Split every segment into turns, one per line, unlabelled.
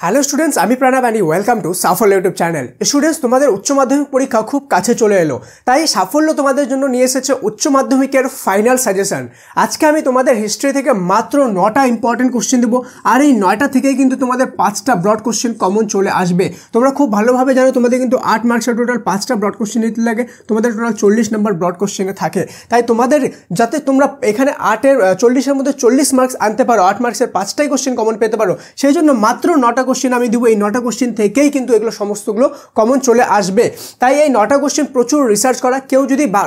Hello students, আমি Pranab and welcome to সাফল্য YouTube channel. Students, তোমাদের উচ্চ মাধ্যমিক পরীক্ষা খুব কাছে চলে এলো, তাই সাফল্য তোমাদের জন্য নিয়ে এসেছে উচ্চ মাধ্যমিকের ফাইনাল সাজেশন। আজকে আমি তোমাদের হিস্ট্রি থেকে মাত্র 9টা ইম্পর্টেন্ট কোশ্চেন দেবো, আর এই 9টা থেকেই কিন্তু তোমাদের 5টা ব্রড কোশ্চেন কমন চলে আসবে। তোমরা খুব ভালোভাবে জানো তোমাদের কিন্তু 8 মার্কসের টোটাল 5টা ব্রড কোশ্চেন নিতে লাগে, তোমাদের টোটাল 40 নম্বর ব্রড কোশ্চেনে থাকে। তাই তোমাদের যাতে তোমরা এখানে 40-এর মধ্যে 40 মার্কস আনতে পারো, 8 মার্কসের 5টাই কোশ্চেন কমন পেতে পারো, সেই জন্য মাত্র 9টা কোশ্চেন আমি দিব। এই 9টা কোশ্চেন থেকেই কিন্তু এগুলো সমস্তগুলো কমন চলে আসবে। তাই এই 9টা কোশ্চেন প্রচুর রিসার্চ করা,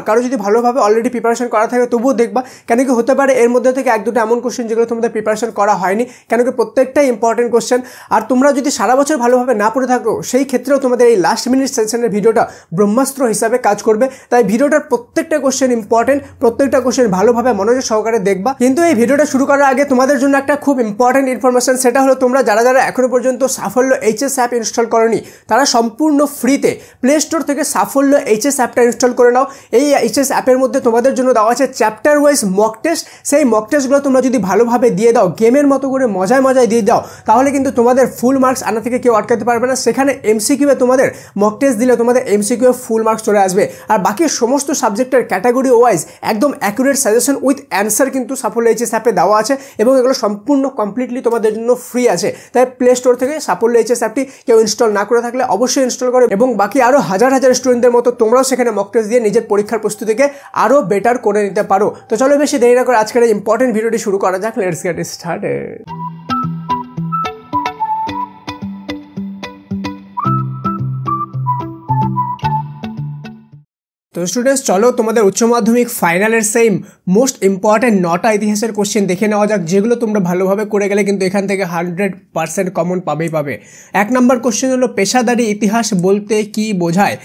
কারো যদি ভালোভাবে অলরেডি প্রিপারেশন করা থাকে তবুও দেখবা, কেন কি হতে পারে এর মধ্যে থেকে 1-2টা এমন কোশ্চেন যেগুলো তোমাদের প্রিপারেশন করা হয়নি, কেন কি প্রত্যেকটাই ইম্পর্টেন্ট কোশ্চেন। আর তোমরা যদি সারা বছর ভালোভাবে না পড়ে থাকো, সেই ক্ষেত্রেও তোমাদের এই লাস্ট মিনিট সেশনের ভিডিওটা ব্রহ্মাস্ত্র হিসাবে কাজ করবে। তাই ভিডিওটার প্রত্যেকটা কোশ্চেন ইম্পর্টেন্ট, প্রত্যেকটা কোশ্চেন ভালোভাবে মনোযোগ সহকারে দেখবা। কিন্তু এই ভিডিওটা শুরু করার আগে তোমাদের জন্য একটা খুব ইম্পর্টেন্ট ইনফরমেশন, সেটা হলো তোমরা যারা এখনো পর্যন্ত সাফল্য এইচএস অ্যাপ ইনস্টল করনি, তারা সম্পূর্ণ ফ্রিতে প্লে স্টোর থেকে সাফল্য এইচএস অ্যাপটা ইনস্টল করে নাও। এই এইচএস অ্যাপের মধ্যে তোমাদের জন্য দেওয়া আছে চ্যাপ্টার ওয়াইজ মক টেস্ট। সেই মক টেস্টগুলো তোমরা যদি ভালোভাবে দিয়ে দাও, গেমের মতো করে মজায় দিয়ে দাও, তাহলে কিন্তু তোমাদের ফুল মার্কস আনা থেকে কেউ আটকাতে পারবে না। সেখানে এমসিকিউ এ তোমাদের মক টেস্ট দিলে তোমাদের এমসিকিউ এ ফুল মার্কস চলে আসবে। আর বাকি সমস্ত সাবজেক্টের ক্যাটাগরি ওয়াইজ একদম অ্যাকুরেট সাজেশন উইথ অ্যান্সার কিন্তু সাফল্য এইচএস অ্যাপে দেওয়া আছে, এবং এগুলো সম্পূর্ণ কমপ্লিটলি তোমাদের জন্য ফ্রি আছে। তাই প্লে স্টোর থেকে সাফল্য এইচএস অ্যাপটি কেউ ইনস্টল না করে থাকলে অবশ্যই ইনস্টল করো, এবং বাকি আরও হাজার স্টুডেন্টদের মতো তোমরাও সেখানে মক টেস্ট দিয়ে নিজের পরীক্ষার প্রস্তুতিকে আরও বেটার করে নিতে পারো। তো চলো বেশি দেরি না করে আজকের এই ইম্পর্টেন্ট ভিডিওটি শুরু করা যাক। Let's get started. তো স্টুডেন্টস, চলো তোমাদের উচ্চ মাধ্যমিক ফাইনালের সেই মোস্ট ইম্পর্টেন্ট 9টা ইতিহাসের কোশ্চেন দেখে নেওয়া যাক, যেগুলো তোমরা ভালোভাবে করে গেলে কিন্তু এখান থেকে 100% কমন পাবে। 1 নম্বর কোশ্চেন হলো পেশাদারি ইতিহাস বলতে কি বোঝায়।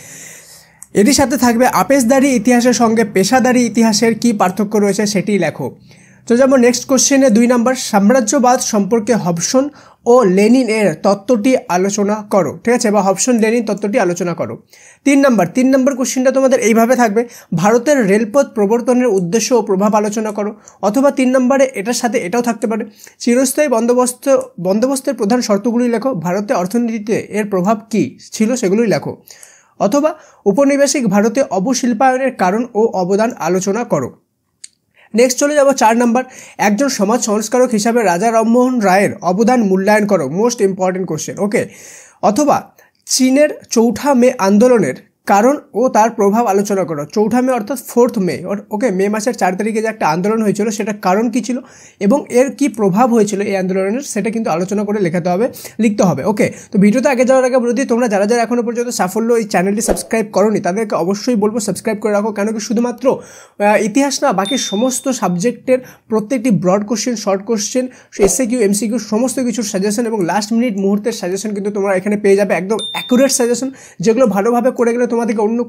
এটির সাথে থাকবে আপেশদারি ইতিহাসের সঙ্গে পেশাদারি ইতিহাসের কি পার্থক্য রয়েছে সেটি লেখো। তো যাবো নেক্সট কোশ্চেনে। 2 নম্বর, সাম্রাজ্যবাদ সম্পর্কে হবসন ও লেনিন এর তত্ত্বটি আলোচনা করো। ঠিক আছে, বা হবসন লেনিন তত্ত্বটি আলোচনা করো। 3 নম্বর কোশ্চেনটা তোমাদের এইভাবে থাকবে, ভারতের রেলপথ প্রবর্তনের উদ্দেশ্য ও প্রভাব আলোচনা করো। অথবা 3 নম্বরে এটার সাথে এটাও থাকতে পারে, চিরস্থায়ী বন্দোবস্তের প্রধান শর্তগুলি লেখো, ভারতের অর্থনীতিতে এর প্রভাব কী ছিল সেগুলোই লেখো। অথবা উপনিবেশিক ভারতে অবশিল্পায়নের কারণ ও অবদান আলোচনা করো। নেক্সট চলে যাব 4 নম্বর, একজন সমাজ সংস্কারক হিসাবে রাজা রামমোহন রায়ের অবদান মূল্যায়ন করো। মোস্ট ইম্পর্টেন্ট কোশ্চেন, ওকে। অথবা চীনের 4ঠা মে আন্দোলনের কারণ ও তার প্রভাব আলোচনা করো। 4ঠা মে অর্থাৎ 4th মে, ওকে, মে মাসের 4 তারিখে যে একটা আন্দোলন হয়েছিল সেটা কারণ কী ছিল এবং এর কি প্রভাব হয়েছিল এই আন্দোলনের, সেটা কিন্তু আলোচনা করে লিখতে হবে। ওকে, তো ভিডিওতে আগে যাওয়ার আগে বলে দিই, তোমরা যারা এখনও পর্যন্ত সাফল্য এই চ্যানেলটি সাবস্ক্রাইব করোনি তাদেরকে অবশ্যই বলবো সাবস্ক্রাইব করে রাখো, কেন কি শুধুমাত্র ইতিহাস না, বাকি সমস্ত সাবজেক্টের প্রত্যেকটি broad question, short question, SAQ, MCQ সমস্ত কিছুর সাজেশন এবং লাস্ট মিনিট মুহূর্তের সাজেশন কিন্তু তোমরা এখানে পেয়ে যাবে, একদম অ্যাকুরেট সাজেশন, যেগুলো ভালোভাবে করে গেলে তোমাদেরকে অন্য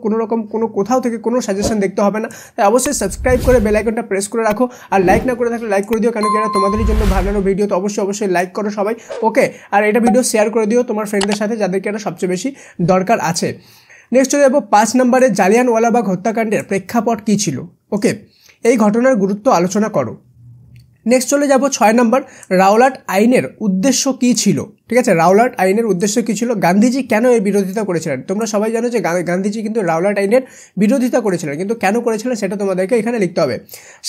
কোথাও থেকে কোনো সাজেশন দেখতে হবে না। তাই অবশ্যই সাবস্ক্রাইব করে বেল আইকনটা প্রেস করে রাখো, আর লাইক না করে থাকলে লাইক করে দিও, কেন কি এটা তোমাদেরই জন্য বানানো ভিডিও। তো অবশ্যই লাইক করো সবাই, ওকে। আর এটা ভিডিও শেয়ার করে দিও তোমার ফ্রেন্ডদের সাথে, যাদেরকে এটা সবচেয়ে বেশি দরকার আছে। নেক্সট চলে যাবো 5 নম্বরে, জালিয়ানওয়ালাবাগ হত্যাকাণ্ডের প্রেক্ষাপট কী ছিল। ওকে, এই ঘটনার গুরুত্ব আলোচনা করো। নেক্সট চলে যাব 6 নম্বর, রাওলাট আইনের উদ্দেশ্য কী ছিল। ঠিক আছে, রাওলাট আইনের উদ্দেশ্য কী ছিল, গান্ধীজি কেন এর বিরোধিতা করেছিলেন। তোমরা সবাই জানো যে গান্ধীজি কিন্তু রাওলাট আইনের বিরোধিতা করেছিলেন, কিন্তু কেন করেছিলেন সেটা তোমাদেরকে এখানে লিখতে হবে।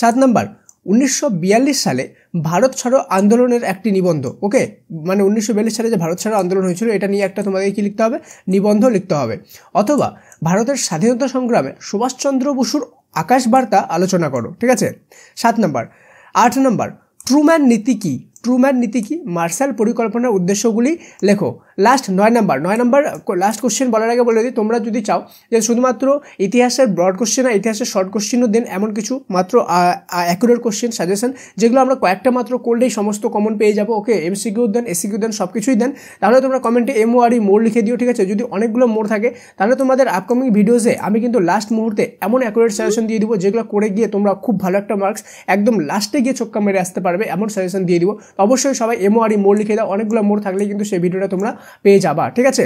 7 নম্বর, 1942 সালে ভারত ছাড়ো আন্দোলনের একটি নিবন্ধ। ওকে, মানে 1942 সালে যে ভারত ছাড়ো আন্দোলন হয়েছিল এটা নিয়ে একটা তোমাদেরকে কি লিখতে হবে, নিবন্ধ লিখতে হবে। অথবা ভারতের স্বাধীনতা সংগ্রামে সুভাষচন্দ্র বসুর আকাশবার্তা আলোচনা করো। ঠিক আছে, 7 নম্বর। 8 নম্বর, ট্রুম্যান নীতি কী। ট্রুম্যান নীতি কি, মার্শাল পরিকল্পনার উদ্দেশ্যগুলি লেখো। লাস্ট 9 নম্বর লাস্ট কোশ্চেন বলার আগে বলে দিই, তোমরা যদি চাও যে শুধুমাত্র ইতিহাসের ব্রড কোশ্চেন আর ইতিহাসের শর্ট কোশ্চেনও দেন, এমন কিছু মাত্র অ্যাকুরেট কোশ্চেন সাজেশন যেগুলো আমরা কয়েকটা মাত্র করলেই সমস্ত কমন পেয়ে যাবো, ওকে, এমসিকিউ দেন, এসিকিউ দেন, সব কিছুই দেন, তাহলে তোমরা কমেন্টে MORE মোর লিখে দিও। ঠিক আছে, যদি অনেকগুলো মোর থাকে তাহলে তোমাদের আপকামিং ভিডিওসে আমি কিন্তু লাস্ট মুহূর্তে এমন অ্যাকুরেট সাজেশন দিয়ে দিব, যেগুলো করে গিয়ে তোমরা খুব ভালো একটা মার্কস একদম লাস্টে গিয়ে চোক্কা মেরে আসতে পারবে, এমন সাজেশন দিয়ে দিব। অবশ্যই সবাই MORE মোর লিখে দাও, অনেকগুলো মোর থাকলে কিন্তু সেই ভিডিওটা তোমরা পেয়ে যাবা। ঠিক আছে,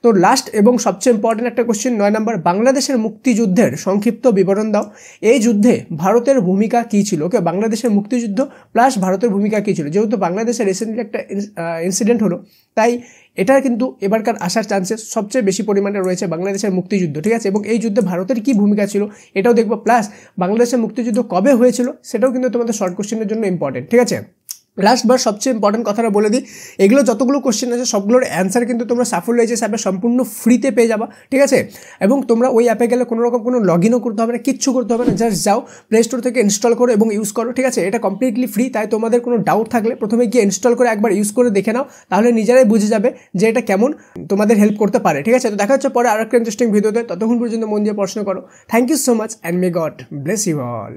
তো লাস্ট এবং সবচেয়ে ইম্পর্টেন্ট একটা কোশ্চেন 9 নম্বর, বাংলাদেশের মুক্তিযুদ্ধের সংক্ষিপ্ত বিবরণ দাও। এই যুদ্ধে ভারতের ভূমিকা কী ছিল? ওকে, বাংলাদেশের মুক্তিযুদ্ধ প্লাস ভারতের ভূমিকা কী ছিল? যেহেতু বাংলাদেশে রিসেন্টলি একটা ইনসিডেন্ট হলো, তাই এটার কিন্তু এবারকার আসার চান্সেস সবচেয়ে বেশি পরিমাণে রয়েছে বাংলাদেশের মুক্তিযুদ্ধ, ঠিক আছে। এবং এই যুদ্ধে ভারতের কী ভূমিকা ছিল এটাও দেখবো, প্লাস বাংলাদেশের মুক্তিযুদ্ধ কবে হয়েছিল সেটাও কিন্তু তোমাদের শর্ট কোশ্চেনের জন্য ইম্পর্টেন্ট, ঠিক আছে। লাস্ট বার সবচেয়ে ইম্পর্টেন্ট কথাটা বলে দিই, এগুলো যতগুলো কোশ্চেন আছে সবগুলোর অ্যান্সার কিন্তু তোমরা সাফল্য এইচএস অ্যাপে সম্পূর্ণ ফ্রিতে পেয়ে যাবা, ঠিক আছে। এবং তোমরা ওই অ্যাপে গেলে কোনো রকম কোনো লগ ইনও করতে হবে না, কিচ্ছু করতে হবে না, জাস্ট যাও প্লে স্টোর থেকে ইনস্টল করো এবং ইউজ করো, ঠিক আছে। এটা কমপ্লিটলি ফ্রি, তাই তোমাদের কোনো ডাউট থাকলে প্রথমে গিয়ে ইনস্টল করে একবার ইউজ করে দেখে নাও, তাহলে নিজেরাই বুঝে যাবে যে এটা কেমন তোমাদের হেল্প করতে পারে, ঠিক আছে। তো দেখা হচ্ছে পরে আরেকটা ইন্টারেস্টিং ভিডিওতে, ততক্ষণ পর্যন্ত মন দিয়ে পড়াশোনা করো। Thank you so much and may God bless you all.